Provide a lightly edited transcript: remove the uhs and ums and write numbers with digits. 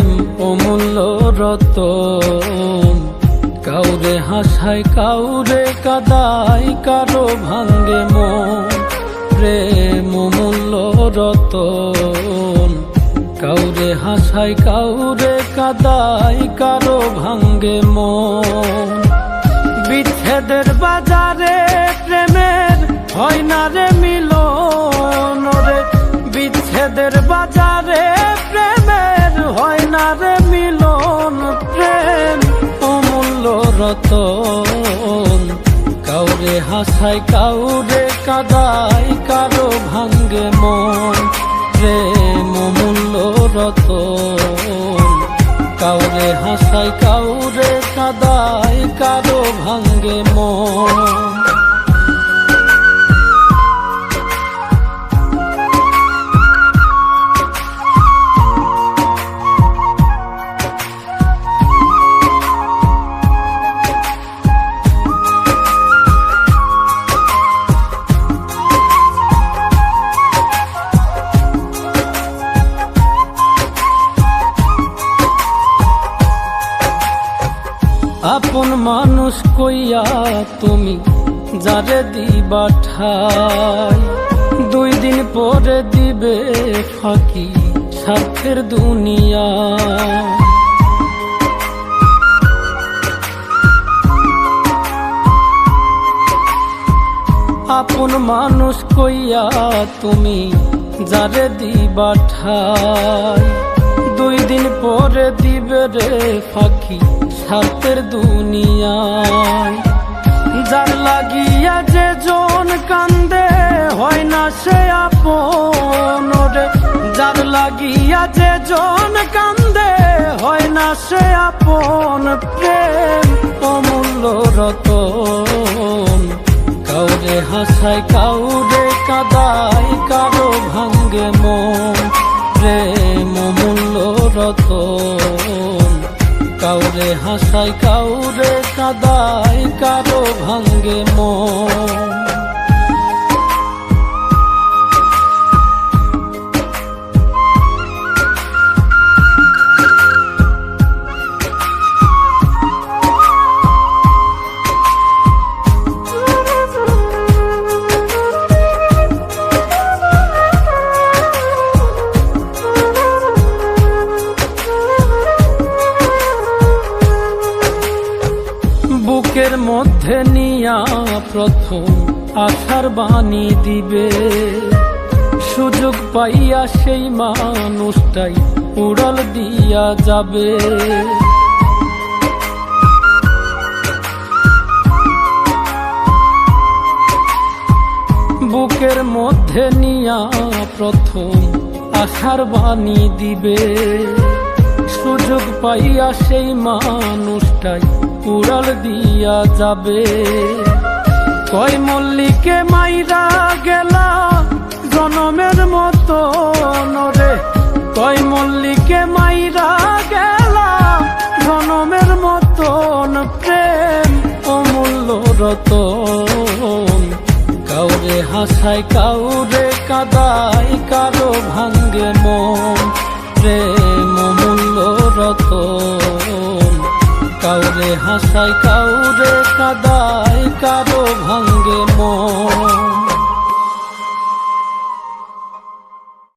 প্রেম অমূল্য রতন, কাউরে হাসায় কাউরে কাদায়, কারো ভাঙ্গে মন। প্রেম অমূল্য রতন, কাউরে হাসায় কাউরে কাদায়, কারো ভাঙ্গে মন। বিচ্ছেদের বাজারে প্রেমের হয় না রে মিলন রে, বিচ্ছেদের বাজারে প্রেমের হয় না রে মিলন। প্রেম অমূল্য রতন, কাউরে হাসায় কাউরে কাদায়, কারো ভাঙ্গে মন। প্রেম অমূল্য রতন, কাউরে হাসায় কাউরে কাদায়, কারো ভাঙ্গে মন। আপন মানুষ কইয়া তুমি যারে দিবা ঠাই, 2 দিন পরে দিবে ফাঁকি স্বার্থের দুনিয়া। আপন মানুষ কইয়া তুমি যারে দিবা ঠাই, 2 দিন পরে দিবে রে ফাঁকি স্বার্থের দুনিয়ায়। যার লাগিয়া যে জন কান্দে হয় না সে আপন রে, যার লাগিয়া যে জন কান্দে হয় না সে আপন। প্রেম অমূল্য রতন, কাউরে হাসায় কাউরে কাদায়, কারো ভাঙ্গে মন। প্রেম অমূল্য রতন, কাউরে হাসায় কাউরে কাদায়, কারো ভাঙ্গে মন। বুকের মধ্যে নিয়া প্রথম আশার বাণী দিবে, সুযোগ পাইয়া সেই মানুষটাই উড়াল দিয়া যাবে। বুকের মধ্যে নিয়া প্রথম আশার বাণী দিবে, সুযোগ পাইয়া সেই মানুষটাই উড়াল দিয়া যাবে। কয় মল্লিকে মাইরা গেলা জনমের মতো রে, কয় মল্লিকে মাইরা গেলা জনমের মতন। প্রেম অমূল্য রতন, কাউরে হাসায় কাউরে কাদায়, কারো ভাঙ্গে মন। প্রেম অমূল্য রতন, কাউরে হাসায় কাউরে কাদায়, কারো